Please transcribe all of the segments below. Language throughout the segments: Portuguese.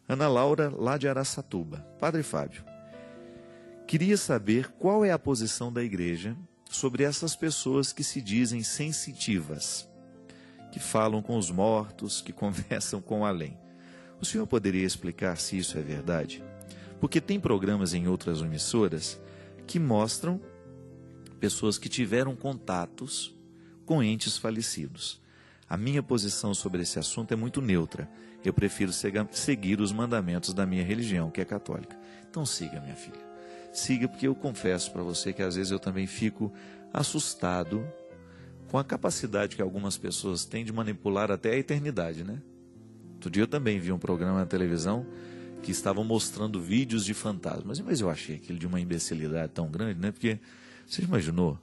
Ana Laura, lá de Araçatuba. Padre Fábio, queria saber qual é a posição da igreja sobre essas pessoas que se dizem sensitivas, que falam com os mortos, que conversam com o além. O senhor poderia explicar se isso é verdade? Porque tem programas em outras emissoras que mostram pessoas que tiveram contatos com entes falecidos. A minha posição sobre esse assunto é muito neutra. Eu prefiro seguir os mandamentos da minha religião, que é católica. Então siga, minha filha. Siga, porque eu confesso para você que às vezes eu também fico assustado com a capacidade que algumas pessoas têm de manipular até a eternidade, né? Outro dia eu também vi um programa na televisão que estavam mostrando vídeos de fantasmas. Mas eu achei aquilo de uma imbecilidade tão grande, né? Porque, você imaginou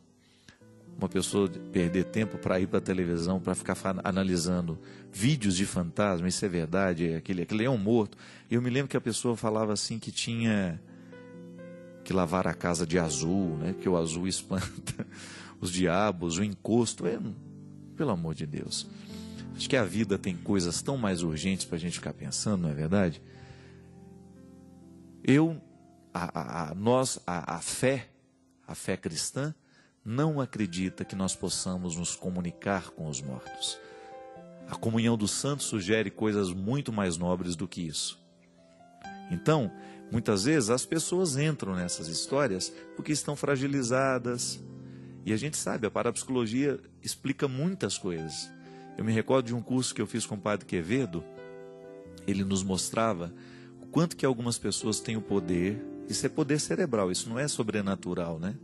uma pessoa perder tempo para ir para a televisão, para ficar analisando vídeos de fantasma? Isso é verdade? Aquele leão morto. Eu me lembro que a pessoa falava assim que tinha que lavar a casa de azul, né? Que o azul espanta os diabos, o encosto. Pelo amor de Deus. Acho que a vida tem coisas tão mais urgentes para a gente ficar pensando, não é verdade? A fé cristã, não acredita que nós possamos nos comunicar com os mortos. A comunhão dos santos sugere coisas muito mais nobres do que isso. Então, muitas vezes as pessoas entram nessas histórias porque estão fragilizadas. E a gente sabe, a parapsicologia explica muitas coisas. Eu me recordo de um curso que eu fiz com o Padre Quevedo. Ele nos mostrava o quanto que algumas pessoas têm o poder. Isso é poder cerebral, isso não é sobrenatural, né?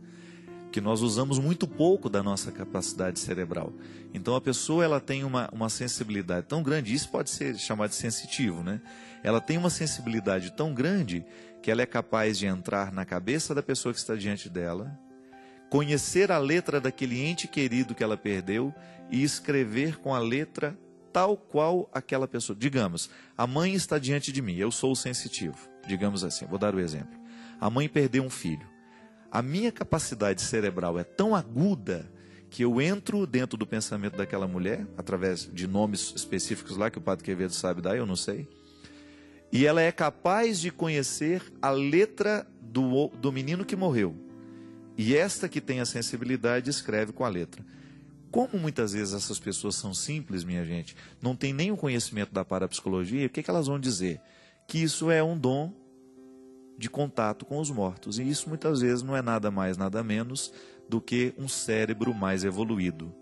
Que nós usamos muito pouco da nossa capacidade cerebral. Então a pessoa ela tem uma sensibilidade tão grande, isso pode ser chamado de sensitivo, né? Ela tem uma sensibilidade tão grande que ela é capaz de entrar na cabeça da pessoa que está diante dela, conhecer a letra daquele ente querido que ela perdeu e escrever com a letra tal qual aquela pessoa. Digamos, a mãe está diante de mim, eu sou o sensitivo. Digamos assim, vou dar o exemplo. A mãe perdeu um filho. A minha capacidade cerebral é tão aguda que eu entro dentro do pensamento daquela mulher, através de nomes específicos lá que o Padre Quevedo sabe dar, eu não sei. E ela é capaz de conhecer a letra do menino que morreu. E esta que tem a sensibilidade escreve com a letra. Como muitas vezes essas pessoas são simples, minha gente, não tem nem o conhecimento da parapsicologia, o que elas vão dizer? Que isso é um dom de contato com os mortos. E isso muitas vezes não é nada mais, nada menos do que um cérebro mais evoluído.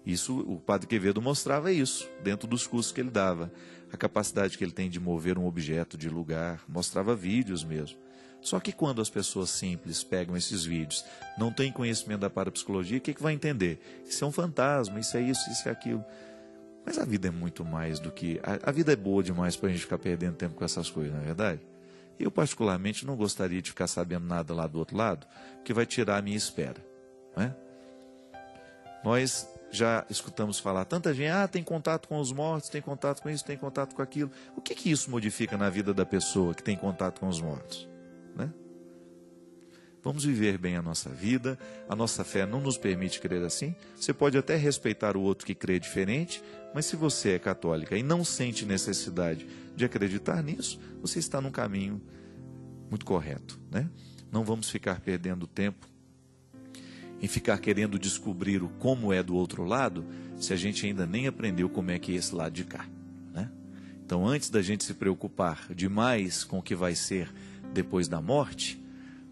Isso, o Padre Quevedo mostrava isso, dentro dos cursos que ele dava. A capacidade que ele tem de mover um objeto de lugar, mostrava vídeos mesmo. Só que quando as pessoas simples pegam esses vídeos, não têm conhecimento da parapsicologia, o que vai entender? Isso é um fantasma, isso é isso, isso é aquilo. Mas a vida é muito mais do que... A vida é boa demais para a gente ficar perdendo tempo com essas coisas, não é verdade? Eu, particularmente, não gostaria de ficar sabendo nada lá do outro lado, porque vai tirar a minha espera. Não é? Nós já escutamos falar, tanta gente, tem contato com os mortos, tem contato com isso, tem contato com aquilo. O que isso modifica na vida da pessoa que tem contato com os mortos? Né? Vamos viver bem a nossa vida, a nossa fé não nos permite crer assim. Você pode até respeitar o outro que crê diferente, mas se você é católica e não sente necessidade de acreditar nisso, você está num caminho muito correto, né? Não vamos ficar perdendo tempo em ficar querendo descobrir o como é do outro lado, se a gente ainda nem aprendeu como é que é esse lado de cá, né? Então, antes da gente se preocupar demais com o que vai ser depois da morte,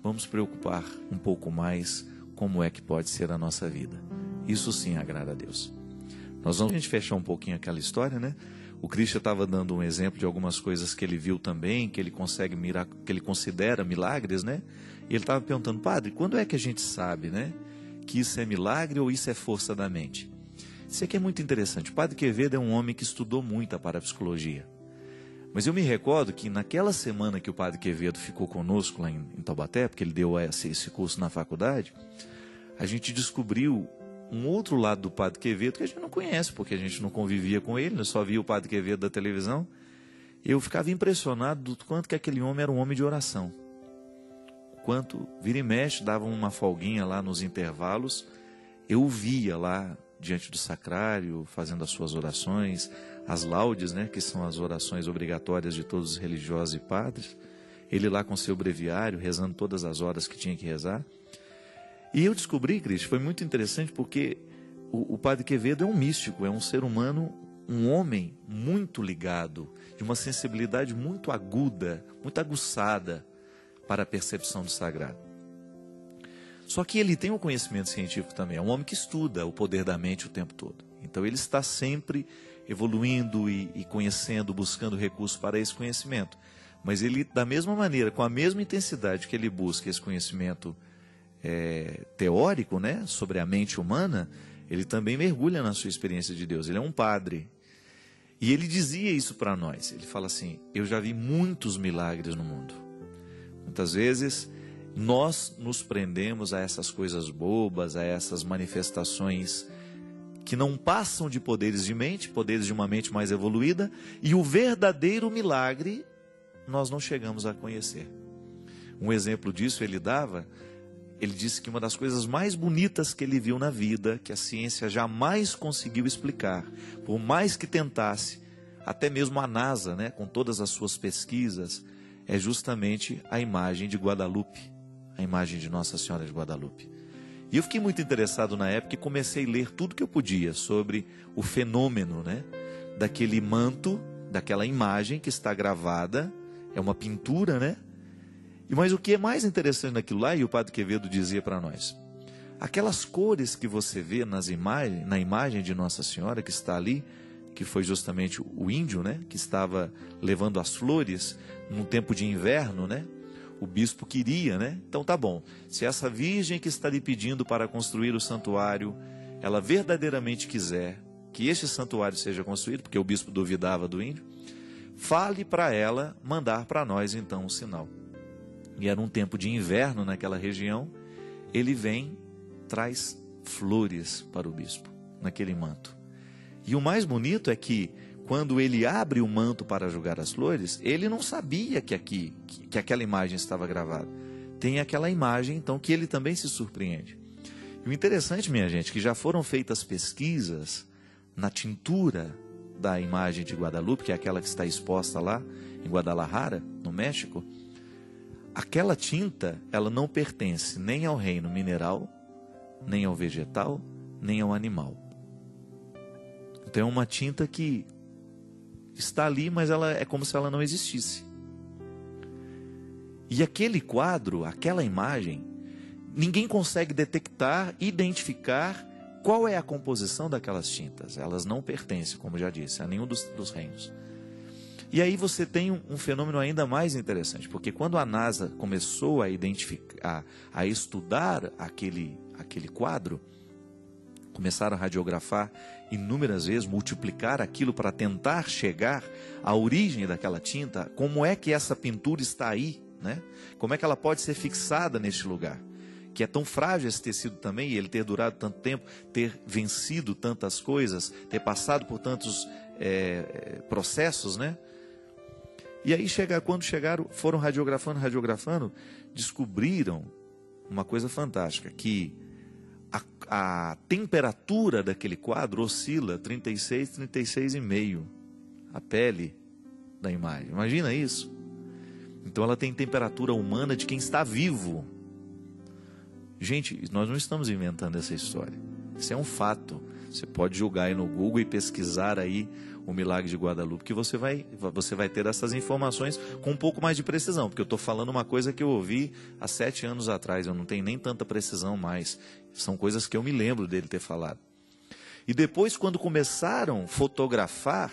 vamos preocupar um pouco mais como é que pode ser a nossa vida. Isso sim agrada a Deus. Nós vamos a gente fechar um pouquinho aquela história, né? O Christian estava dando um exemplo de algumas coisas que ele viu também, que ele consegue mirar, que ele considera milagres, né? E ele estava perguntando, padre, quando é que a gente sabe, né, que isso é milagre ou isso é força da mente? Isso aqui é muito interessante. O Padre Quevedo é um homem que estudou muito a parapsicologia. Mas eu me recordo que naquela semana que o Padre Quevedo ficou conosco lá em Taubaté, porque ele deu esse curso na faculdade, a gente descobriu um outro lado do Padre Quevedo que a gente não conhece, porque a gente não convivia com ele, só via o Padre Quevedo da televisão. Eu ficava impressionado do quanto que aquele homem era um homem de oração. Quanto vira e mexe, dava uma folguinha lá nos intervalos, eu via lá diante do sacrário, fazendo as suas orações, as laudes, né, que são as orações obrigatórias de todos os religiosos e padres. Ele lá com seu breviário, rezando todas as horas que tinha que rezar. E eu descobri, Cristo, foi muito interessante porque o Padre Quevedo é um místico, é um ser humano, um homem muito ligado, de uma sensibilidade muito aguda, muito aguçada para a percepção do sagrado. Só que ele tem um conhecimento científico também, é um homem que estuda o poder da mente o tempo todo. Então ele está sempre evoluindo e conhecendo, buscando recursos para esse conhecimento. Mas ele, da mesma maneira, com a mesma intensidade que ele busca esse conhecimento teórico, né, sobre a mente humana, ele também mergulha na sua experiência de Deus. Ele é um padre. E ele dizia isso para nós. Ele fala assim: eu já vi muitos milagres no mundo. Muitas vezes nós nos prendemos a essas coisas bobas, a essas manifestações que não passam de poderes de mente, poderes de uma mente mais evoluída, e o verdadeiro milagre nós não chegamos a conhecer. Um exemplo disso ele dava. Ele disse que uma das coisas mais bonitas que ele viu na vida, que a ciência jamais conseguiu explicar, por mais que tentasse, até mesmo a NASA, né, com todas as suas pesquisas, é justamente a imagem de Guadalupe, a imagem de Nossa Senhora de Guadalupe. E eu fiquei muito interessado na época e comecei a ler tudo que eu podia sobre o fenômeno, né, daquele manto, daquela imagem que está gravada, é uma pintura, né? Mas o que é mais interessante naquilo lá, e o Padre Quevedo dizia para nós, aquelas cores que você vê na imagem de Nossa Senhora que está ali, que foi justamente o índio, né, que estava levando as flores num tempo de inverno, né? O bispo queria, né? Então tá bom, se essa virgem que está lhe pedindo para construir o santuário, ela verdadeiramente quiser que este santuário seja construído, porque o bispo duvidava do índio, fale para ela mandar para nós então um sinal. E era um tempo de inverno naquela região, ele vem, traz flores para o bispo, naquele manto. E o mais bonito é que, quando ele abre o manto para jogar as flores, ele não sabia que aquela imagem estava gravada. Tem aquela imagem, então, que ele também se surpreende. E o interessante, minha gente, que já foram feitas pesquisas na tintura da imagem de Guadalupe, que é aquela que está exposta lá em Guadalajara, no México. Aquela tinta, ela não pertence nem ao reino mineral, nem ao vegetal, nem ao animal. Então é uma tinta que está ali, mas ela é como se ela não existisse. E aquele quadro, aquela imagem, ninguém consegue detectar, identificar qual é a composição daquelas tintas. Elas não pertencem, como já disse, a nenhum dos reinos. E aí você tem um fenômeno ainda mais interessante, porque quando a NASA começou a identificar, a estudar aquele quadro, começaram a radiografar inúmeras vezes, multiplicar aquilo para tentar chegar à origem daquela tinta, como é que essa pintura está aí, né? Como é que ela pode ser fixada neste lugar? Que é tão frágil esse tecido também, e ele ter durado tanto tempo, ter vencido tantas coisas, ter passado por tantos processos, né? E aí, quando chegaram, foram radiografando, descobriram uma coisa fantástica, que a temperatura daquele quadro oscila 36, 36,5, a pele da imagem. Imagina isso? Então ela tem temperatura humana de quem está vivo. Gente, nós não estamos inventando essa história. Isso é um fato. Você pode jogar aí no Google e pesquisar aí o milagre de Guadalupe, que você vai ter essas informações com um pouco mais de precisão, porque eu estou falando uma coisa que eu ouvi há 7 anos atrás, eu não tenho nem tanta precisão mais. São coisas que eu me lembro dele ter falado. E depois, quando começaram a fotografar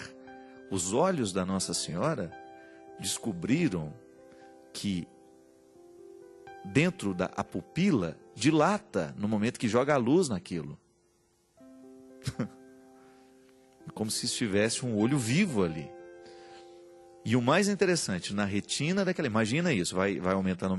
os olhos da Nossa Senhora, descobriram que dentro da pupila dilata no momento que joga a luz naquilo. Como se estivesse um olho vivo ali. E o mais interessante, na retina daquela... Imagina isso, vai aumentando.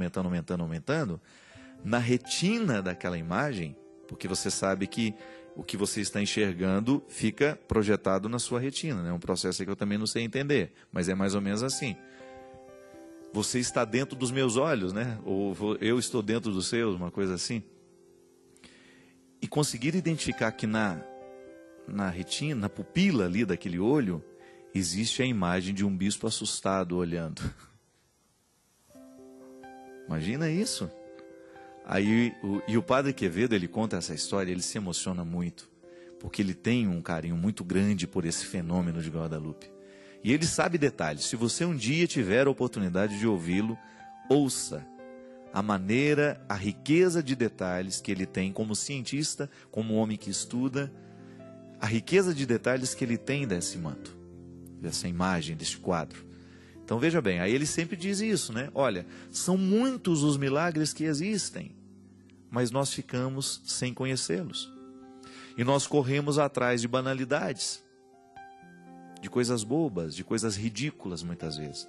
Na retina daquela imagem, porque você sabe que o que você está enxergando fica projetado na sua retina, né? É um processo que eu também não sei entender, mas é mais ou menos assim. Você está dentro dos meus olhos, né? Ou eu estou dentro dos seus, uma coisa assim. E conseguir identificar que retina, na pupila ali daquele olho, existe a imagem de um bispo assustado olhando. Imagina isso. Aí, o padre Quevedo, ele conta essa história, ele se emociona muito, porque ele tem um carinho muito grande por esse fenômeno de Guadalupe. E ele sabe detalhes. Se você um dia tiver a oportunidade de ouvi-lo, ouça a maneira, a riqueza de detalhes que ele tem como cientista, como homem que estuda, a riqueza de detalhes que ele tem desse manto, dessa imagem, desse quadro. Então veja bem, aí ele sempre diz isso, né? Olha, são muitos os milagres que existem, mas nós ficamos sem conhecê-los. E nós corremos atrás de banalidades, de coisas bobas, de coisas ridículas muitas vezes.